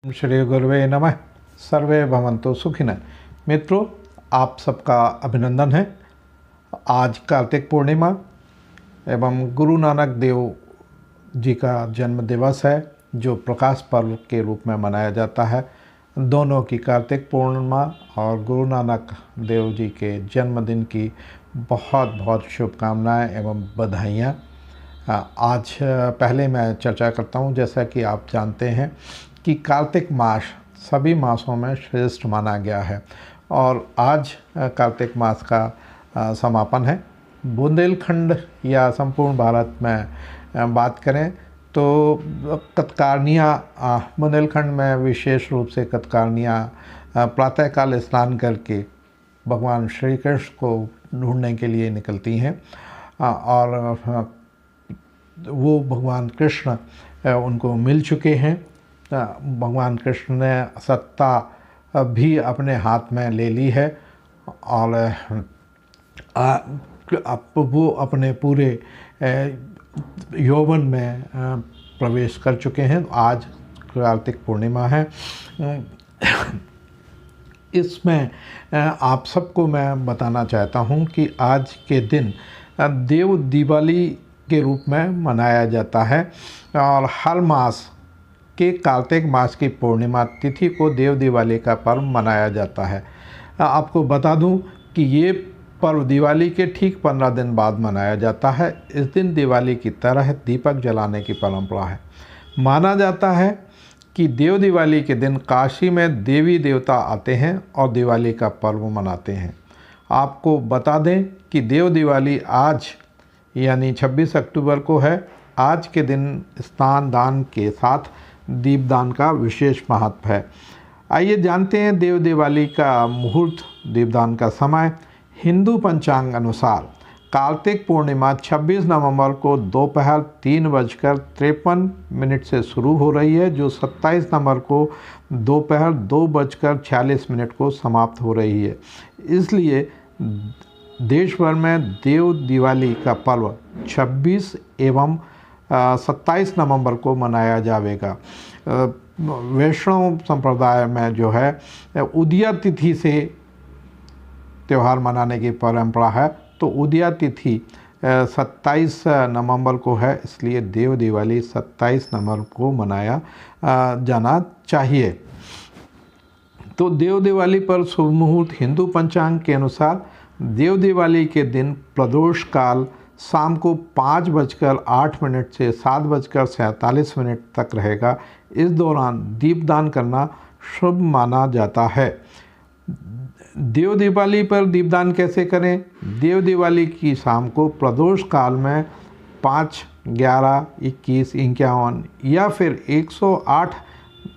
श्री गुरुवे नमः। सर्वे भवन्तु सुखिनः। मित्रों, आप सबका अभिनंदन है। आज कार्तिक पूर्णिमा एवं गुरु नानक देव जी का जन्म दिवस है, जो प्रकाश पर्व के रूप में मनाया जाता है। दोनों की, कार्तिक पूर्णिमा और गुरु नानक देव जी के जन्मदिन की बहुत बहुत शुभकामनाएं एवं बधाइयाँ। आज पहले मैं चर्चा करता हूँ। जैसा कि आप जानते हैं कि कार्तिक मास सभी मासों में श्रेष्ठ माना गया है और आज कार्तिक मास का समापन है। बुंदेलखंड या संपूर्ण भारत में बात करें तो कतकारनियाँ, बुंदेलखंड में विशेष रूप से कतकारनियाँ प्रातःकाल स्नान करके भगवान श्री कृष्ण को ढूंढने के लिए निकलती हैं और वो भगवान कृष्ण उनको मिल चुके हैं। भगवान कृष्ण ने सत्ता भी अपने हाथ में ले ली है और अब वो अपने पूरे यौवन में प्रवेश कर चुके हैं। आज कार्तिक पूर्णिमा है। इसमें आप सबको मैं बताना चाहता हूँ कि आज के दिन देव दिवाली के रूप में मनाया जाता है और हर मास के कार्तिक मास की पूर्णिमा तिथि को देव दिवाली का पर्व मनाया जाता है। आपको बता दूं कि ये पर्व दिवाली के ठीक 15 दिन बाद मनाया जाता है। इस दिन दिवाली की तरह दीपक जलाने की परंपरा है। माना जाता है कि देव दिवाली के दिन काशी में देवी देवता आते हैं और दिवाली का पर्व मनाते हैं। आपको बता दें कि देव दिवाली आज यानी 26 अक्टूबर को है। आज के दिन स्नान दान के साथ दीपदान का विशेष महत्व है। आइए जानते हैं देव दिवाली का मुहूर्त, दीपदान का समय। हिंदू पंचांग अनुसार कार्तिक पूर्णिमा 26 नवंबर को दोपहर 3:53 से शुरू हो रही है, जो 27 नवंबर को दोपहर 2:46 को समाप्त हो रही है। इसलिए देश भर में देव दिवाली का पर्व 26 एवं 27 नवंबर को मनाया जाएगा। वैष्णव संप्रदाय में जो है उदया तिथि से त्यौहार मनाने की परंपरा है, तो उदया तिथि 27 नवंबर को है, इसलिए देव दिवाली 27 नवंबर को मनाया जाना चाहिए। तो देव दिवाली पर शुभ मुहूर्त हिंदू पंचांग के अनुसार देव दिवाली के दिन प्रदोष काल शाम को 5:08 से 7:47 तक रहेगा। इस दौरान दीपदान करना शुभ माना जाता है। देव दिवाली पर दीपदान कैसे करें? देव दिवाली की शाम को प्रदोष काल में 5, 11, 21, 51 या फिर 108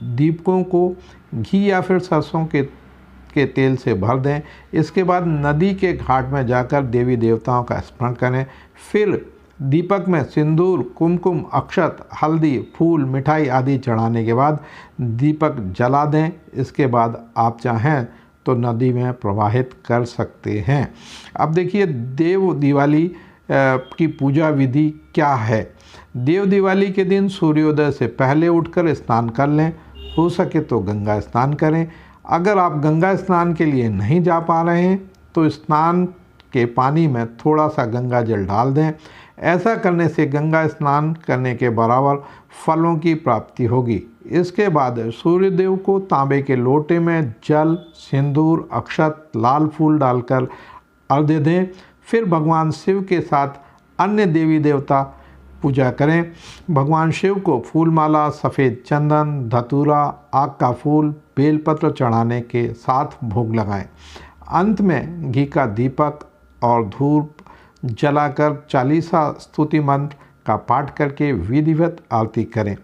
दीपकों को घी या फिर सरसों के तेल से भर दें। इसके बाद नदी के घाट में जाकर देवी देवताओं का स्मरण करें। फिर दीपक में सिंदूर, कुमकुम, अक्षत, हल्दी, फूल, मिठाई आदि चढ़ाने के बाद दीपक जला दें। इसके बाद आप चाहें तो नदी में प्रवाहित कर सकते हैं। अब देखिए देव दिवाली की पूजा विधि क्या है। देव दिवाली के दिन सूर्योदय से पहले उठकर स्नान कर लें। हो सके तो गंगा स्नान करें। अगर आप गंगा स्नान के लिए नहीं जा पा रहे हैं तो स्नान के पानी में थोड़ा सा गंगा जल डाल दें। ऐसा करने से गंगा स्नान करने के बराबर फलों की प्राप्ति होगी। इसके बाद सूर्यदेव को तांबे के लोटे में जल, सिंदूर, अक्षत, लाल फूल डालकर अर्घ्य दें। फिर भगवान शिव के साथ अन्य देवी देवता पूजा करें। भगवान शिव को फूलमाला, सफ़ेद चंदन, धतूरा, आक का फूल, बेलपत्र चढ़ाने के साथ भोग लगाएं। अंत में घी का दीपक और धूप जलाकर चालीसा स्तुति मंत्र का पाठ करके विधिवत आरती करें।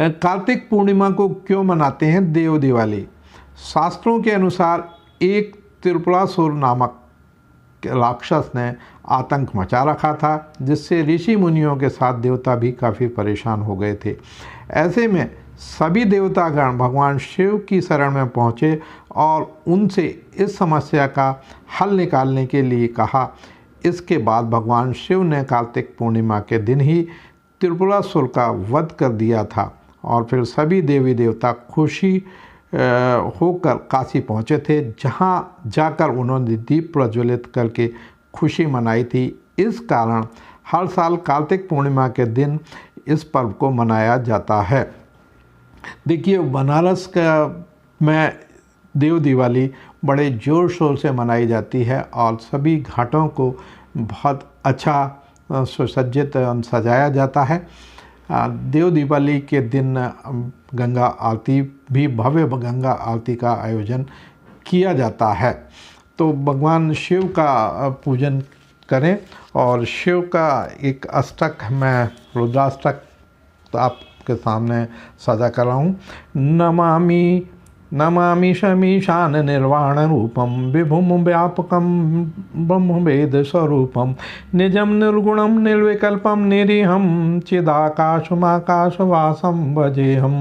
कार्तिक पूर्णिमा को क्यों मनाते हैं देव दिवाली? शास्त्रों के अनुसार एक त्रिपुरासुर नामक राक्षस ने आतंक मचा रखा था, जिससे ऋषि मुनियों के साथ देवता भी काफ़ी परेशान हो गए थे। ऐसे में सभी देवतागण भगवान शिव की शरण में पहुँचे और उनसे इस समस्या का हल निकालने के लिए कहा। इसके बाद भगवान शिव ने कार्तिक पूर्णिमा के दिन ही त्रिपुरासुर का वध कर दिया था और फिर सभी देवी देवता खुशी होकर काशी पहुँचे थे, जहाँ जाकर उन्होंने दीप प्रज्वलित करके खुशी मनाई थी। इस कारण हर साल कार्तिक पूर्णिमा के दिन इस पर्व को मनाया जाता है। देखिए, बनारस का में देव दिवाली बड़े ज़ोर शोर से मनाई जाती है और सभी घाटों को बहुत अच्छा सुसज्जित सजाया जाता है। देव दिवाली के दिन गंगा आरती भी, भव्य गंगा आरती का आयोजन किया जाता है। तो भगवान शिव का पूजन करें। और शिव का एक अष्टक, मैं रुद्राष्टक आपके सामने सजा कर रहा हूँ। नमामि शमीशान निर्वाण रूपम विभुम व्यापकम ब्रह्म वेद स्वरूपम निजम निर्गुणम निर्विकल्पम निरीहम चिदाकाशमाकाशवासम भजेहम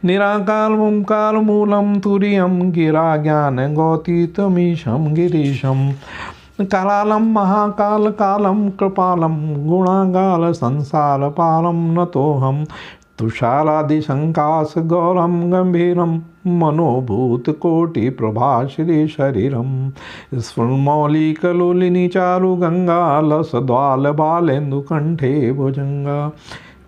निराकार ओंकार मूलम तुरीयम गिरा ज्ञान गौतीतमीशम गिरीशम कालालम महाकाल कालम कृपालम गुणागाल संसार पालम नतोहम तुषारादिशंकास गौरम गंभीरम मनोभूत कोटि प्रभा श्री शरीरम स्फुरमौली कलोलिनी चारु गंगा लसद्वाल बालेन्दु कंठे भुजंगा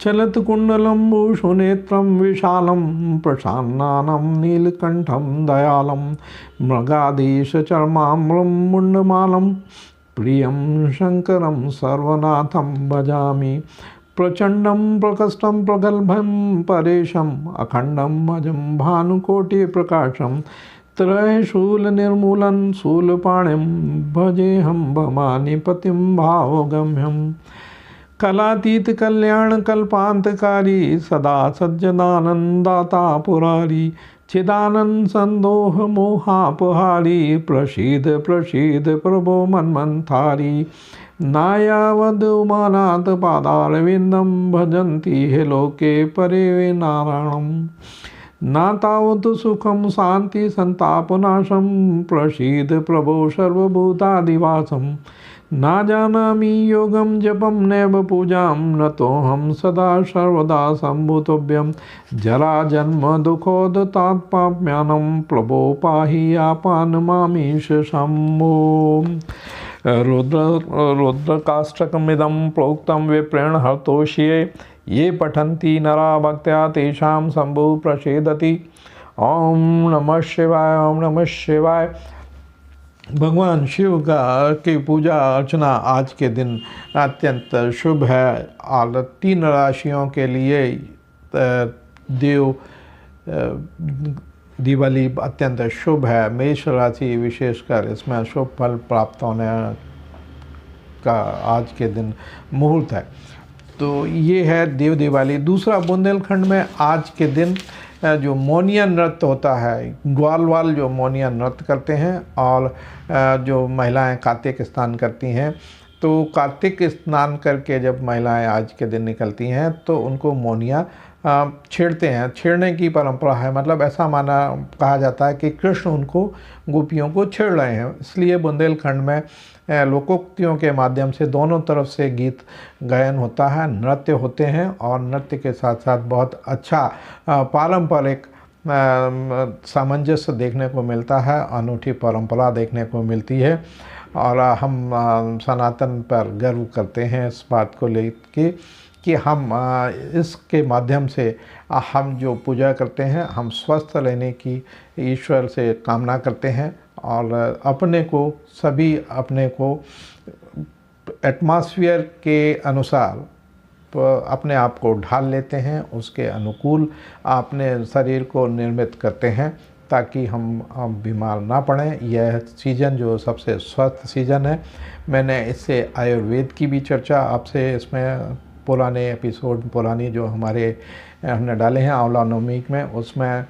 चलत कुंडलम भूषुनेत्रम विशालम प्रशान्नानम नीलकंठम दयालम मृगाधीश चर्माम्रम मुंडमालम प्रियम शंकरम सर्वनाथम भजामि प्रचंडम प्रकष्टम प्रगल्भम परेशम अखंडम अजम भानुकोटि प्रकाशम त्रय शूल निर्मूलन शूलपाणिम भजेहम भवानी पतिम भावगम्यम कलातीत कल्याण कल्पांतकारी सदा सज्जनानंदाता पुरारी चिदानंद संदोह मोहापहारी प्रसीद प्रसीद प्रभो मन्मंथारी नायावद उमानाथ पादारविंदम भजन्ति हे लोके परे नारायणम नातावत सुखम शांति संतापनाशम प्रसीद प्रभो सर्वभूतादिवासम ना जानामि योगम जपम नैव पूजाम न तो हम सदा सर्वदा संभूतव्यम जरा जन्म दुखोदतात्पाप्यानम प्रभो पाहि आपान मामीश शंभो रुद्रकाष्टकमिदं प्रोक्तं विप्रेण हर्तोष्ये ये पठन्ति नरा भक्त्या तेषां शंभु प्रसीदति। ओम नमः शिवाय, ओम नमः शिवाय। भगवान शिव की पूजा अर्चना आज के दिन अत्यंत शुभ है और 3 राशियों के लिए देव दिवाली अत्यंत शुभ है। मेष राशि विशेषकर इसमें शुभ फल प्राप्त होने का आज के दिन मुहूर्त है। तो ये है देव दिवाली। दूसरा, बुंदेलखंड में आज के दिन जो मोनिया नृत्य होता है, ग्वालवाल जो मोनिया नृत्य करते हैं और जो महिलाएं कार्तिक स्नान करती हैं, तो कार्तिक स्नान करके जब महिलाएं आज के दिन निकलती हैं तो उनको मोनिया छेड़ते हैं। छेड़ने की परंपरा है, मतलब ऐसा कहा जाता है कि कृष्ण उनको गोपियों को छेड़ रहे हैं। इसलिए बुंदेलखंड में लोकोक्तियों के माध्यम से दोनों तरफ से गीत गायन होता है, नृत्य होते हैं और नृत्य के साथ साथ बहुत अच्छा पारंपरिक सामंजस्य देखने को मिलता है, अनूठी परंपरा देखने को मिलती है और हम सनातन पर गर्व करते हैं इस बात को लेके कि हम इसके माध्यम से हम जो पूजा करते हैं, हम स्वस्थ रहने की ईश्वर से कामना करते हैं और अपने को एटमॉस्फेयर के अनुसार अपने आप को ढाल लेते हैं, उसके अनुकूल अपने शरीर को निर्मित करते हैं ताकि हम बीमार ना पड़ें। यह सीज़न जो सबसे स्वस्थ सीज़न है। मैंने इससे आयुर्वेद की भी चर्चा आपसे इसमें पुराने एपिसोड जो हमने डाले हैं आंवला नवमी में, उसमें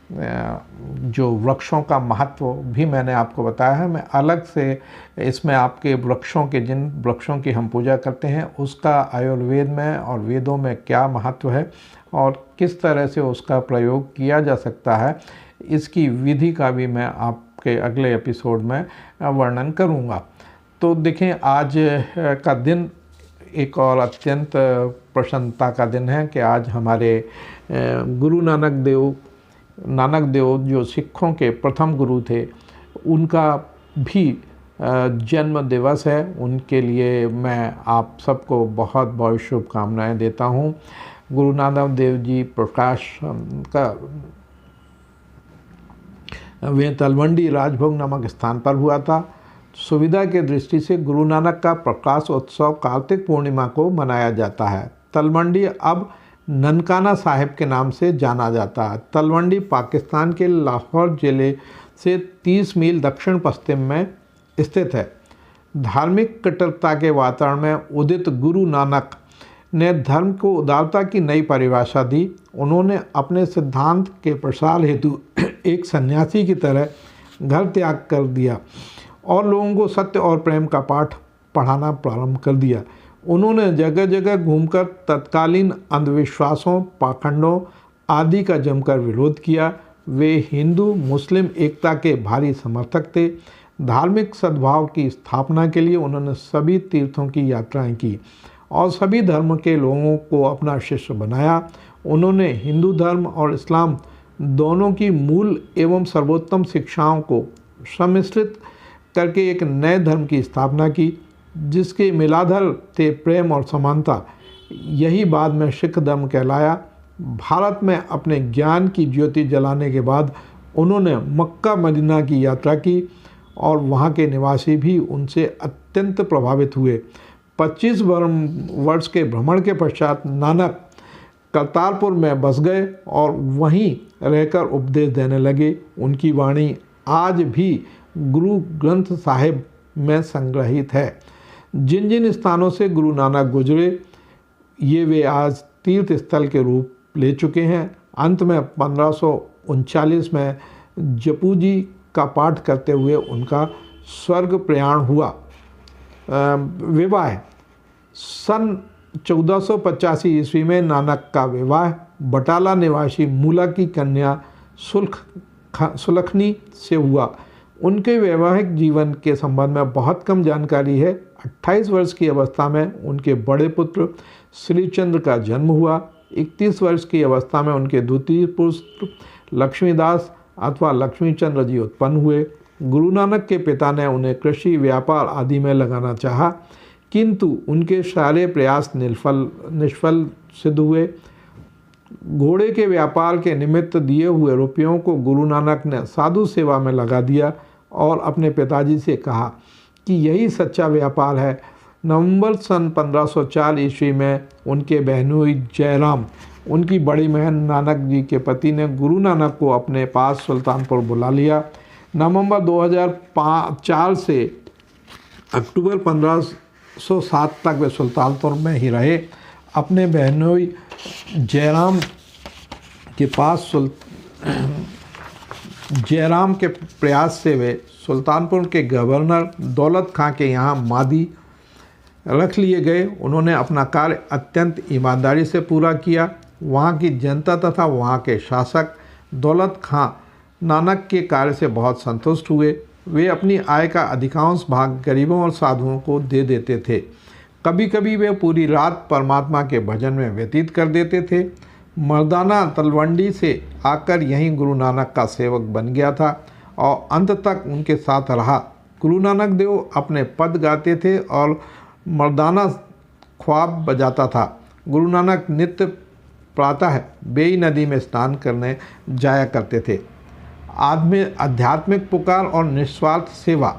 जो वृक्षों का महत्व भी मैंने आपको बताया है। मैं अलग से इसमें आपके जिन वृक्षों की हम पूजा करते हैं उसका आयुर्वेद में और वेदों में क्या महत्व है और किस तरह से उसका प्रयोग किया जा सकता है, इसकी विधि का भी मैं आपके अगले एपिसोड में वर्णन करूंगा। तो देखें, आज का दिन एक और अत्यंत प्रसन्नता का दिन है कि आज हमारे गुरु नानक देव जो सिखों के प्रथम गुरु थे, उनका भी जन्म दिवस है। उनके लिए मैं आप सबको बहुत बहुत शुभकामनाएं देता हूं। गुरु नानक देव जी प्रकाश का वे तलवंडी राजभोग नामक स्थान पर हुआ था। सुविधा के दृष्टि से गुरु नानक का प्रकाश उत्सव कार्तिक पूर्णिमा को मनाया जाता है। तलवंडी अब ननकाना साहिब के नाम से जाना जाता है। तलवंडी पाकिस्तान के लाहौर जिले से 30 मील दक्षिण पश्चिम में स्थित है। धार्मिक कट्टरता के वातावरण में उदित गुरु नानक ने धर्म को उदारता की नई परिभाषा दी। उन्होंने अपने सिद्धांत के प्रसार हेतु एक सन्यासी की तरह घर त्याग कर दिया और लोगों को सत्य और प्रेम का पाठ पढ़ाना प्रारंभ कर दिया। उन्होंने जगह जगह घूमकर तत्कालीन अंधविश्वासों, पाखंडों आदि का जमकर विरोध किया। वे हिंदू मुस्लिम एकता के भारी समर्थक थे। धार्मिक सद्भाव की स्थापना के लिए उन्होंने सभी तीर्थों की यात्राएं की और सभी धर्म के लोगों को अपना शिष्य बनाया। उन्होंने हिंदू धर्म और इस्लाम दोनों की मूल एवं सर्वोत्तम शिक्षाओं को सम्मिश्रित करके एक नए धर्म की स्थापना की, जिसके मिलाधर थे प्रेम और समानता। यही बाद में सिख धर्म कहलाया। भारत में अपने ज्ञान की ज्योति जलाने के बाद उन्होंने मक्का मदीना की यात्रा की और वहाँ के निवासी भी उनसे अत्यंत प्रभावित हुए। 25 वर्ष के भ्रमण के पश्चात नानक करतारपुर में बस गए और वहीं रहकर उपदेश देने लगे। उनकी वाणी आज भी गुरु ग्रंथ साहिब में संग्रहित है। जिन जिन स्थानों से गुरु नानक गुजरे वे आज तीर्थ स्थल के रूप ले चुके हैं। अंत में 1539 में जपू जी का पाठ करते हुए उनका स्वर्ग प्रयाण हुआ। विवाह सन 1485 ईस्वी में नानक का विवाह बटाला निवासी मूला की कन्या सुलखनी से हुआ। उनके वैवाहिक जीवन के संबंध में बहुत कम जानकारी है। 28 वर्ष की अवस्था में उनके बड़े पुत्र श्रीचंद्र का जन्म हुआ। 31 वर्ष की अवस्था में उनके द्वितीय पुत्र लक्ष्मीदास अथवा लक्ष्मीचंद्र जी उत्पन्न हुए। गुरु नानक के पिता ने उन्हें कृषि, व्यापार आदि में लगाना चाहा, किंतु उनके सारे प्रयास निष्फल सिद्ध हुए। घोड़े के व्यापार के निमित्त दिए हुए रुपयों को गुरु नानक ने साधु सेवा में लगा दिया और अपने पिताजी से कहा कि यही सच्चा व्यापार है। नवंबर सन 1504 ईस्वी में उनके बहनोई जयराम, उनकी बड़ी बहन नानक जी के पति, ने गुरु नानक को अपने पास सुल्तानपुर बुला लिया। नवंबर 2004 से अक्टूबर 1507 तक वे सुल्तानपुर में ही रहे। अपने बहनोई जयराम के पास जयराम के प्रयास से वे सुल्तानपुर के गवर्नर दौलत खां के यहाँ मादी रख लिए गए। उन्होंने अपना कार्य अत्यंत ईमानदारी से पूरा किया। वहाँ की जनता तथा वहाँ के शासक दौलत खां नानक के कार्य से बहुत संतुष्ट हुए। वे अपनी आय का अधिकांश भाग गरीबों और साधुओं को दे देते थे। कभी कभी वे पूरी रात परमात्मा के भजन में व्यतीत कर देते थे। मर्दाना तलवंडी से आकर यहीं गुरु नानक का सेवक बन गया था और अंत तक उनके साथ रहा। गुरु नानक देव अपने पद गाते थे और मर्दाना ख्वाब बजाता था। गुरु नानक नित्य प्रातः बेई नदी में स्नान करने जाया करते थे। आध्यात्मिक पुकार और निस्वार्थ सेवा।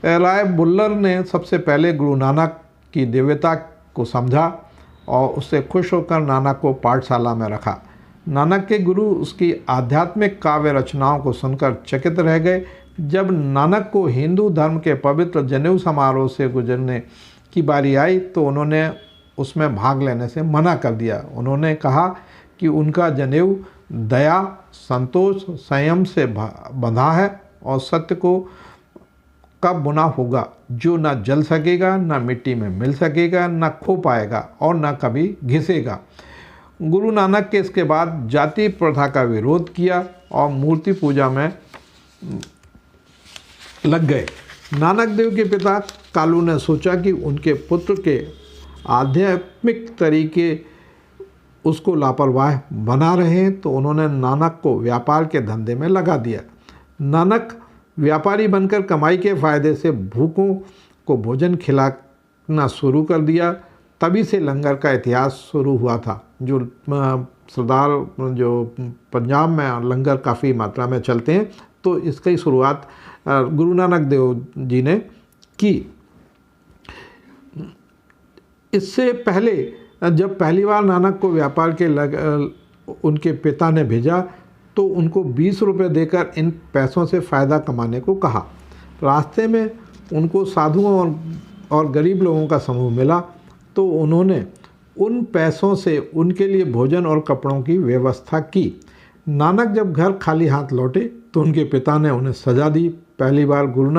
राय बुल्लर ने सबसे पहले गुरु नानक की दिव्यता को समझा और उससे खुश होकर नानक को पाठशाला में रखा। नानक के गुरु उसकी आध्यात्मिक काव्य रचनाओं को सुनकर चकित रह गए। जब नानक को हिंदू धर्म के पवित्र जनेऊ समारोह से गुजरने की बारी आई तो उन्होंने उसमें भाग लेने से मना कर दिया। उन्होंने कहा कि उनका जनेऊ दया, संतोष, संयम से बंधा है और सत्य को कब बुना होगा, जो न जल सकेगा, न मिट्टी में मिल सकेगा, न खो पाएगा और न कभी घिसेगा। गुरु नानक के इसके बाद जाति प्रथा का विरोध किया और मूर्ति पूजा में लग गए। नानक देव के पिता कालू ने सोचा कि उनके पुत्र के आध्यात्मिक तरीके उसको लापरवाह बना रहे हैं, तो उन्होंने नानक को व्यापार के धंधे में लगा दिया। नानक व्यापारी बनकर कमाई के फ़ायदे से भूखों को भोजन खिलाना शुरू कर दिया। तभी से लंगर का इतिहास शुरू हुआ था। जो सरदार जो पंजाब में लंगर काफ़ी मात्रा में चलते हैं, तो इसकी शुरुआत गुरु नानक देव जी ने की। इससे पहले जब पहली बार नानक को व्यापार के उनके पिता ने भेजा, तो उनको 20 रुपये देकर इन पैसों से फ़ायदा कमाने को कहा। रास्ते में उनको साधुओं और गरीब लोगों का समूह मिला, तो उन्होंने उन पैसों से उनके लिए भोजन और कपड़ों की व्यवस्था की। नानक जब घर खाली हाथ लौटे, तो उनके पिता ने उन्हें सजा दी। पहली बार गुरु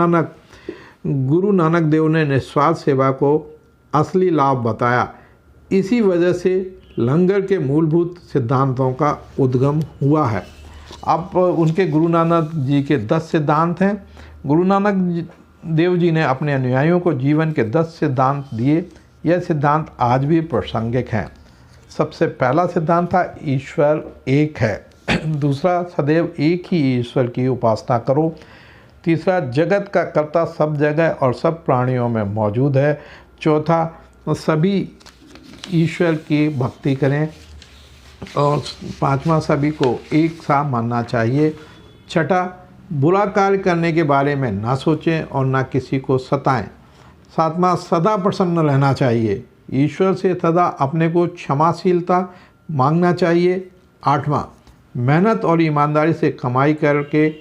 नानक देव ने निस्वार्थ सेवा को असली लाभ बताया। इसी वजह से लंगर के मूलभूत सिद्धांतों का उद्गम हुआ है। अब उनके गुरु नानक जी के 10 सिद्धांत हैं। गुरु नानक देव जी ने अपने अनुयायियों को जीवन के 10 सिद्धांत दिए। यह सिद्धांत आज भी प्रासंगिक हैं। सबसे पहला सिद्धांत था ईश्वर एक है। दूसरा, सदैव एक ही ईश्वर की उपासना करो। तीसरा, जगत का कर्ता सब जगह और सब प्राणियों में मौजूद है। चौथा, सभी ईश्वर की भक्ति करें। और पांचवा, सभी को एक सा मानना चाहिए। छठा, बुरा कार्य करने के बारे में ना सोचें और ना किसी को सताएं। सातवां, सदा प्रसन्न रहना चाहिए। ईश्वर से सदा अपने को क्षमाशीलता मांगना चाहिए। आठवां, मेहनत और ईमानदारी से कमाई करके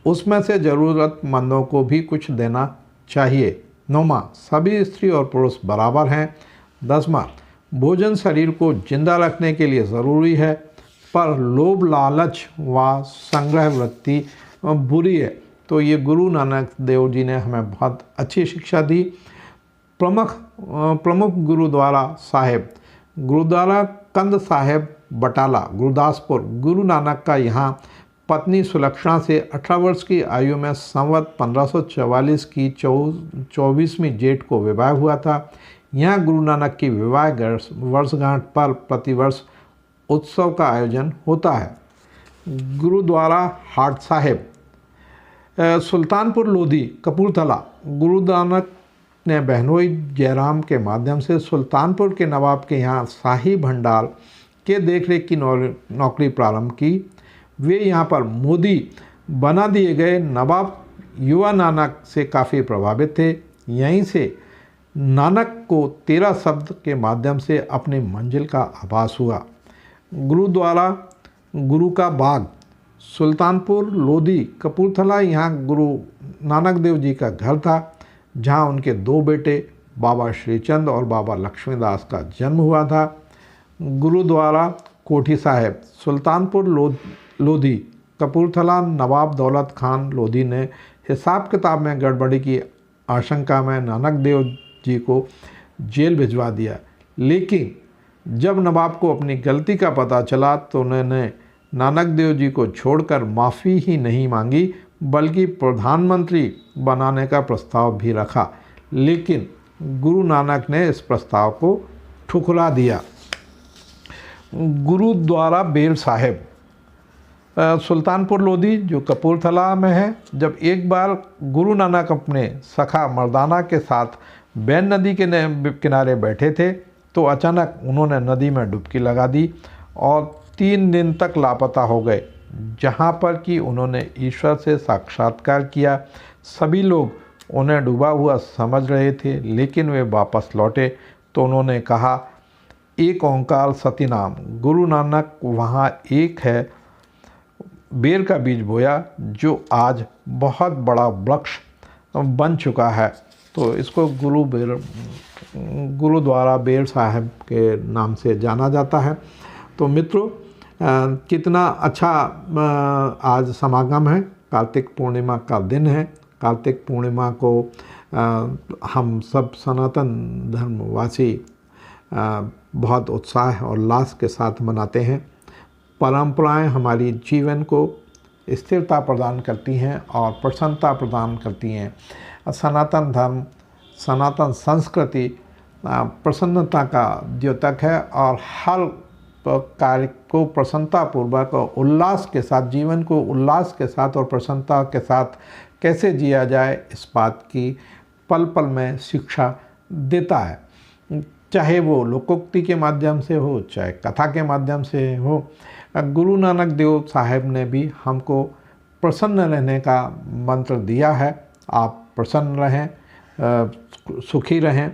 उसमें से ज़रूरतमंदों को भी कुछ देना चाहिए। नौवां, सभी स्त्री और पुरुष बराबर हैं। 10वां, भोजन शरीर को जिंदा रखने के लिए ज़रूरी है, पर लोभ लालच व संग्रह वृत्ति बुरी है। तो ये गुरु नानक देव जी ने हमें बहुत अच्छी शिक्षा दी। प्रमुख गुरुद्वारा साहिब, गुरुद्वारा कंद साहिब बटाला गुरदासपुर। गुरु नानक का यहाँ पत्नी सुलक्षणा से 18 वर्ष की आयु में संवत 1544 की 24वीं जेठ को विवाह हुआ था। यहाँ गुरु नानक की विवाह वर्षगांठ पर प्रतिवर्ष उत्सव का आयोजन होता है। गुरुद्वारा हाट साहिब सुल्तानपुर लोधी कपूरथला। गुरु नानक ने बहनोई जयराम के माध्यम से सुल्तानपुर के नवाब के यहाँ शाही भंडार के देखरेख की नौकरी प्रारंभ की। वे यहाँ पर मोदी बना दिए गए नवाब युवा नानक से काफ़ी प्रभावित थे। यहीं से नानक को 13 शब्द के माध्यम से अपनी मंजिल का आभास हुआ। गुरुद्वारा गुरु का बाग सुल्तानपुर लोधी कपूरथला, यहाँ गुरु नानक देव जी का घर था, जहाँ उनके 2 बेटे बाबा श्रीचंद और बाबा लक्ष्मीदास का जन्म हुआ था। गुरुद्वारा कोठी साहिब सुल्तानपुर लोधी कपूरथला। नवाब दौलत खान लोधी ने हिसाब किताब में गड़बड़ी की आशंका में नानक देव जी को जेल भिजवा दिया, लेकिन जब नवाब को अपनी गलती का पता चला, तो उन्होंने नानक देव जी को छोड़कर माफ़ी ही नहीं मांगी, बल्कि प्रधानमंत्री बनाने का प्रस्ताव भी रखा। लेकिन गुरु नानक ने इस प्रस्ताव को ठुकरा दिया। गुरुद्वारा बेर साहिब सुल्तानपुर लोधी जो कपूरथला में है। जब एक बार गुरु नानक अपने सखा मर्दाना के साथ बैन नदी के किनारे बैठे थे, तो अचानक उन्होंने नदी में डुबकी लगा दी और 3 दिन तक लापता हो गए, जहाँ पर कि उन्होंने ईश्वर से साक्षात्कार किया। सभी लोग उन्हें डूबा हुआ समझ रहे थे, लेकिन वे वापस लौटे तो उन्होंने कहा, एक ओंकार सती नाम। गुरु नानक वहाँ एक है बेर का बीज बोया, जो आज बहुत बड़ा वृक्ष बन चुका है। तो इसको गुरुद्वारा बेर साहिब के नाम से जाना जाता है। तो मित्रों, कितना अच्छा आज समागम है। कार्तिक पूर्णिमा का दिन है। कार्तिक पूर्णिमा को हम सब सनातन धर्मवासी बहुत उत्साह और उल्लास के साथ मनाते हैं। परंपराएं हमारी जीवन को स्थिरता प्रदान करती हैं और प्रसन्नता प्रदान करती हैं। सनातन धर्म, सनातन संस्कृति प्रसन्नता का द्योतक है और हर कार्य को प्रसन्नतापूर्वक और उल्लास के साथ, जीवन को उल्लास के साथ और प्रसन्नता के साथ कैसे जिया जाए, इस बात की पल पल में शिक्षा देता है। चाहे वो लोकोक्ति के माध्यम से हो, चाहे कथा के माध्यम से हो। गुरु नानक देव साहब ने भी हमको प्रसन्न रहने का मंत्र दिया है। आप प्रसन्न रहें, सुखी रहें।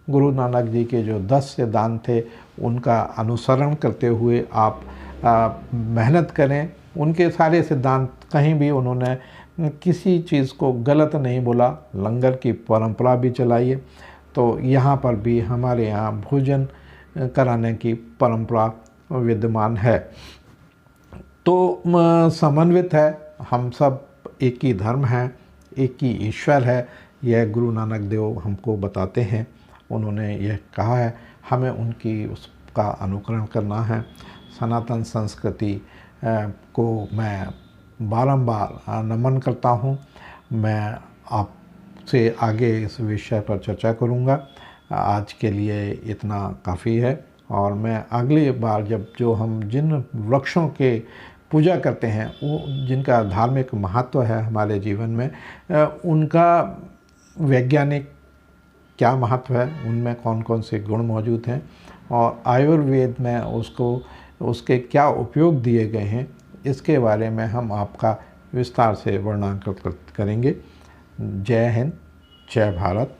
गुरु नानक जी के जो 10 सिद्धांत थे उनका अनुसरण करते हुए आप मेहनत करें। उनके सारे सिद्धांत, कहीं भी उन्होंने किसी चीज़ को गलत नहीं बोला। लंगर की परंपरा भी चलाइए। तो यहाँ पर भी हमारे यहाँ भोजन कराने की परंपरा विद्यमान है। तो समन्वित है, हम सब एक ही धर्म है, एक ही ईश्वर है, यह गुरु नानक देव हमको बताते हैं। उन्होंने यह कहा है, हमें उनकी उसका अनुकरण करना है। सनातन संस्कृति को मैं बारंबार नमन करता हूँ। मैं आपसे आगे इस विषय पर चर्चा करूँगा। आज के लिए इतना काफ़ी है, और मैं अगली बार जो हम जिन वृक्षों के पूजा करते हैं, वो जिनका धार्मिक महत्व है हमारे जीवन में, उनका वैज्ञानिक क्या महत्व है, उनमें कौन कौन से गुण मौजूद हैं, और आयुर्वेद में उसके क्या उपयोग दिए गए हैं, इसके बारे में हम आपका विस्तार से वर्णन करेंगे। जय हिंद, जय भारत।